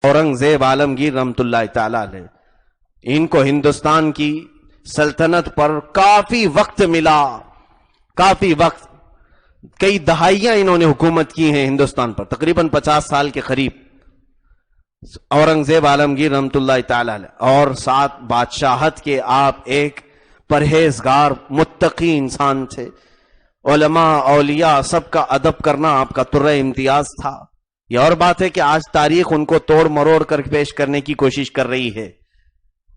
औरंगजेब आलमगीर रहमतुल्लाह ताला अलैह, इनको हिंदुस्तान की सल्तनत पर काफी वक्त मिला, काफी वक्त, कई दहाइयां इन्होंने हुकूमत की है हिंदुस्तान पर, तकरीबन 50 साल के करीब औरंगजेब आलमगीर रहमतुल्लाह ताला अलैह। और साथ बादशाहत के आप एक परहेजगार मुत्तकी इंसान थे। उलमा औलिया सबका अदब करना आपका तुर्रे इम्तियाज था। यह और बात है कि आज तारीख उनको तोड़ मरोड़ कर पेश करने की कोशिश कर रही है।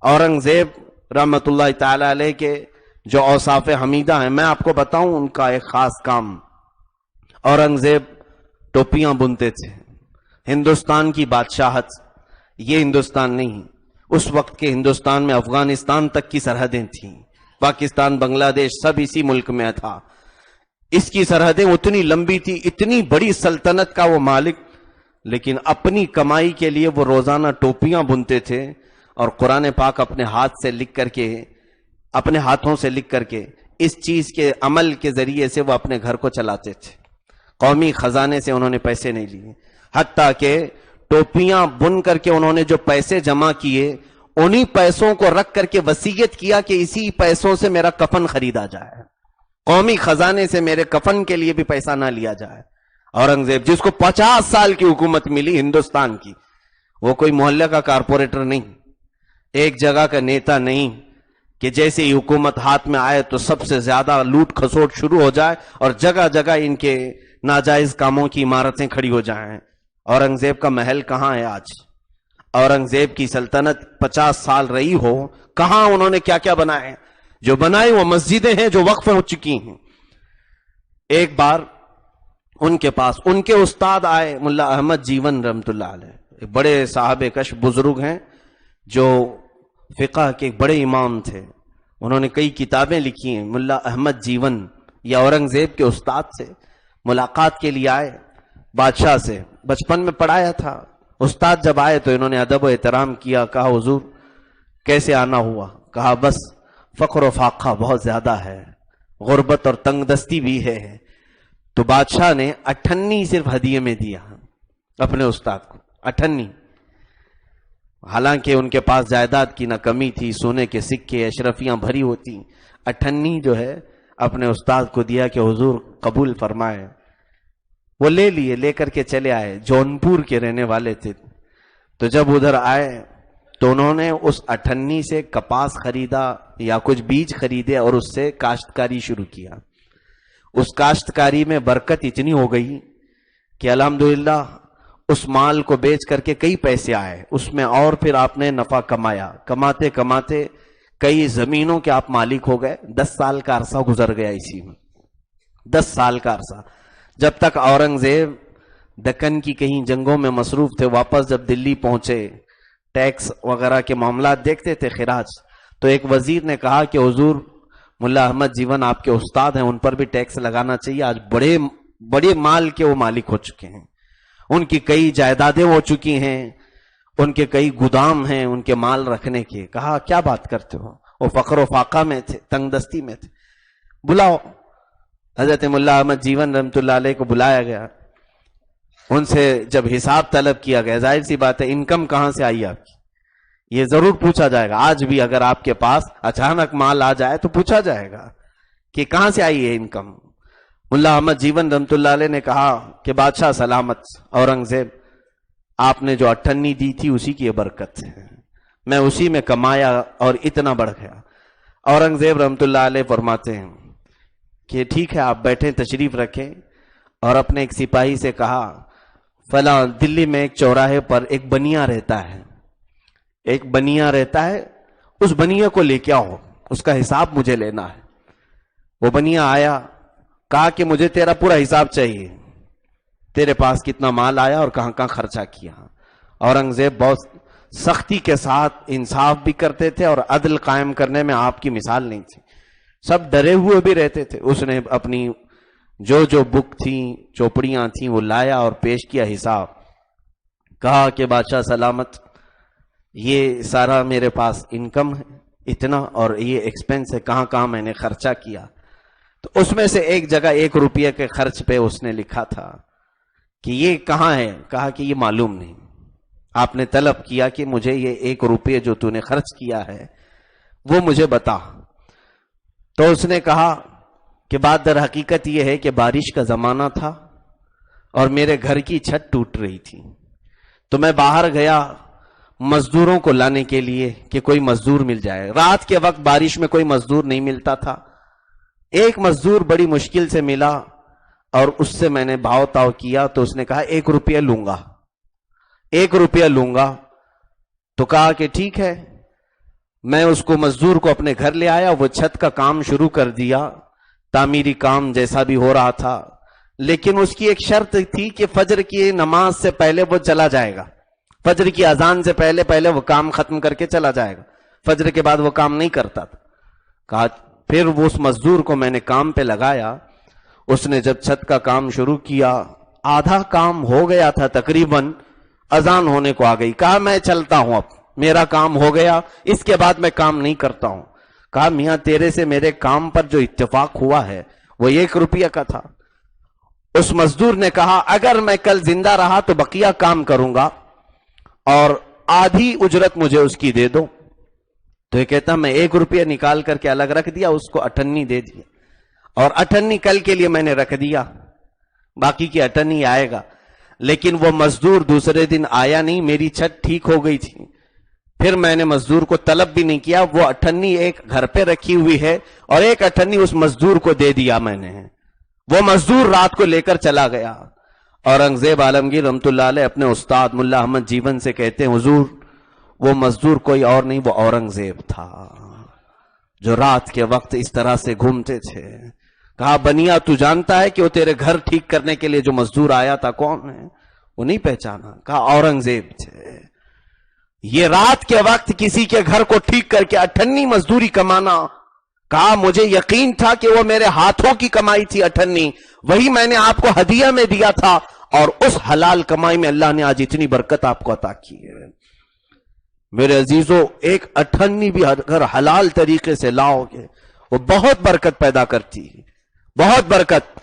औरंगजेब रहमतुल्लाह ताला अलैह के जो औसाफ हमीदा हैं, मैं आपको बताऊं उनका एक खास काम। औरंगजेब टोपियां बुनते थे। हिंदुस्तान की बादशाहत, ये हिंदुस्तान नहीं, उस वक्त के हिंदुस्तान में अफगानिस्तान तक की सरहदें थीं, पाकिस्तान बांग्लादेश सब इसी मुल्क में था। इसकी सरहदें उतनी लंबी थी, इतनी बड़ी सल्तनत का वो मालिक, लेकिन अपनी कमाई के लिए वो रोजाना टोपियां बुनते थे और कुरान पाक अपने हाथ से लिख करके, अपने हाथों से लिख करके इस चीज के अमल के जरिए से वो अपने घर को चलाते थे। कौमी खजाने से उन्होंने पैसे नहीं लिए, हत्ता के टोपियां बुन करके उन्होंने जो पैसे जमा किए, उन्हीं पैसों को रख करके वसीयत किया कि इसी पैसों से मेरा कफन खरीदा जाए, कौमी खजाने से मेरे कफन के लिए भी पैसा ना लिया जाए। औरंगजेब जिसको 50 साल की हुकूमत मिली हिंदुस्तान की, वो कोई मोहल्ले का कारपोरेटर नहीं, एक जगह का नेता नहीं कि जैसे ही हुकूमत हाथ में आए तो सबसे ज्यादा लूट खसोट शुरू हो जाए और जगह जगह इनके नाजायज कामों की इमारतें खड़ी हो जाएं। औरंगजेब का महल कहां है आज? औरंगजेब की सल्तनत 50 साल रही हो, कहां उन्होंने क्या क्या बनाए? जो बनाए वो मस्जिदें हैं जो वक्फ हो चुकी हैं। एक बार उनके पास उनके उस्ताद आए, मुल्ला अहमद जीवन रहमतुल्लाह अलैह, बड़े साहब कश बुजुर्ग हैं जो फिक़ह के बड़े इमाम थे। उन्होंने कई किताबें लिखी हैं। मुल्ला अहमद जीवन या औरंगजेब के उस्ताद से मुलाकात के लिए आए, बादशाह से बचपन में पढ़ाया था। उस्ताद जब आए तो इन्होंने अदब व एहतराम किया, कहा हुजूर कैसे आना हुआ? कहा बस फख्र व फाखा बहुत ज्यादा है, गुर्बत और तंगदस्ती भी है। तो बादशाह ने 98 सिर्फ हदिये में दिया अपने उस्ताद को, 98। हालांकि उनके पास जायदाद की ना कमी थी, सोने के सिक्के अशरफियां भरी होती, 98 जो है अपने उस्ताद को दिया कि हुजूर कबूल फरमाए। वो ले लिए, लेकर के चले आए। जौनपुर के रहने वाले थे। तो जब उधर आए तो उन्होंने उस 98 से कपास खरीदा या कुछ बीज खरीदे और उससे काश्तकारी शुरू किया। उस काश्तकारी में बरकत इतनी हो गई कि अल्हम्दुलिल्लाह उस माल को बेच करके कई पैसे आए उसमें, और फिर आपने नफा कमाया। कमाते कमाते कई जमीनों के आप मालिक हो गए। 10 साल का अरसा गुजर गया इसी में, 10 साल का अरसा, जब तक औरंगजेब दक्कन की कहीं जंगों में मसरूफ थे। वापस जब दिल्ली पहुंचे, टैक्स वगैरह के मामला देखते थे, खिराज, तो एक वजीर ने कहा कि हुजूर मुल्ला अहमद जीवन आपके उस्ताद हैं, उन पर भी टैक्स लगाना चाहिए। आज बड़े बड़े माल के वो मालिक हो चुके हैं, उनकी कई जायदादें हो चुकी हैं, उनके कई गुदाम हैं उनके माल रखने के। कहा क्या बात करते हो? वो फख्र फाका में थे, तंगदस्ती में थे। बुलाओ। हजरत मुल्ला अहमद जीवन रहमतुल्लाह अलैह को बुलाया गया। उनसे जब हिसाब तलब किया गया, जाहिर सी बात है इनकम कहां से आई आपकी, ये जरूर पूछा जाएगा। आज भी अगर आपके पास अचानक माल आ जाए तो पूछा जाएगा कि कहां से आई है इनकम। मुल्ला अहमद जीवन रहमतुल्लाह अलैह ने कहा कि बादशाह सलामत, औरंगजेब आपने जो 98 दी थी उसी की बरकत है, मैं उसी में कमाया और इतना बढ़ गया। औरंगजेब रहमतुल्लाह अलैह फरमाते हैं कि ठीक है आप बैठे, तशरीफ रखें। और अपने एक सिपाही से कहा फला दिल्ली में एक चौराहे पर एक बनिया रहता है, एक बनिया रहता है, उस बनिया को लेके आओ, उसका हिसाब मुझे लेना है। वो बनिया आया, कहा कि मुझे तेरा पूरा हिसाब चाहिए, तेरे पास कितना माल आया और कहां कहां खर्चा किया। औरंगजेब बहुत सख्ती के साथ इंसाफ भी करते थे और अदल कायम करने में आपकी मिसाल नहीं थी। सब डरे हुए भी रहते थे। उसने अपनी जो जो बुक थी, चौपड़ियां थी, वो लाया और पेश किया हिसाब। कहा कि बादशाह सलामत, ये सारा मेरे पास इनकम है इतना, और ये एक्सपेंस है, कहां कहां मैंने खर्चा किया। तो उसमें से एक जगह 1 रुपये के खर्च पे उसने लिखा था कि ये कहां है। कहा कि ये मालूम नहीं। آپ نے طلب کیا کہ مجھے یہ 1 روپے جو تو نے خرچ کیا ہے وہ مجھے بتا. تو اس نے کہا کہ بات در حقیقت یہ ہے کہ بارش کا زمانہ تھا اور میرے گھر کی چھت ٹوٹ رہی تھی، تو میں باہر گیا مزدوروں کو لانے کے لیے کہ کوئی مزدور مل جائے. رات کے وقت بارش میں کوئی مزدور نہیں ملتا تھا. ایک مزدور بڑی مشکل سے ملا اور اس سے میں نے بھاؤ تاؤ کیا تو اس نے کہا 1 روپیہ لوں گا، 1 روپیہ لوں گا. تو کہا کہ ٹھیک ہے. میں اس کو مزدور کو اپنے گھر لے آیا، وہ چھت کا کام شروع کر دیا، تعمیری کام جیسا بھی ہو رہا تھا، لیکن اس کی ایک شرط تھی کہ فجر کی نماز سے پہلے وہ چلا جائے گا، فجر کی اذان سے پہلے وہ کام ختم کر کے چلا جائے گا، فجر کے بعد وہ کام نہیں کرتا تھا. کہا پھر وہ اس مزدور کو میں نے کام پہ لگایا. اس نے جب چھت کا کام شروع کیا، آدھا کام ہو گیا تھا تقریباً، اذان ہونے کو آ گئی. کہا میں چلتا ہوں، اب میرا کام ہو گیا، اس کے بعد میں کام نہیں کرتا ہوں. کہا میاں تیرے سے میرے کام پر جو اتفاق ہوا ہے وہ 1 روپیہ کا تھا. اس مزدور نے کہا اگر میں کل زندہ رہا تو بقیہ کام کروں گا اور آدھی اجرت مجھے اس کی دے دو. تو یہ کہتا میں 1 روپیہ نکال کر کے الگ رکھ دیا، اس کو 98 دے دیا، اور 98 کل کے لیے میں نے رکھ دیا، باقی کی 98 آئے گا. لیکن وہ مزدور دوسرے دن آیا نہیں، میری چھت ٹھیک ہو گئی تھی. پھر میں نے مزدور کو طلب بھی نہیں کیا، وہ 98 ایک گھر پہ رکھی ہوئی ہے اور ایک 98 اس مزدور کو دے دیا میں نے. وہ مزدور رات کو لے کر چلا گیا. اورنگزیب عالمگیر رحمت اللہ علیہ اپنے استاد ملا احمد جیون سے کہتے ہیں حضور وہ مزدور کوئی اور نہیں، وہ اورنگزیب تھا جو رات کے وقت اس طرح سے گھومتے تھے. کہا بنیا تو جانتا ہے کہ وہ تیرے گھر ٹھیک کرنے کے لیے جو مزدور آیا تھا کون ہے؟ وہ نہیں پہچانا. کہا اورنگزیب تھے. یہ رات کے وقت کسی کے گھر کو ٹھیک کر کے 98 مزدوری کمانا. کہا مجھے یقین تھا کہ وہ میرے ہاتھوں کی کمائی تھی 98، وہی میں نے آپ کو ہدیہ میں دیا تھا، اور اس حلال کمائی میں اللہ نے آج اتنی برکت آپ کو عطا کی ہے. میرے عزیزو ایک 98 بھی اگر حلال طریقے سے لاؤ گے وہ بہت برکت پیدا کرتی ہے، بہت برکت.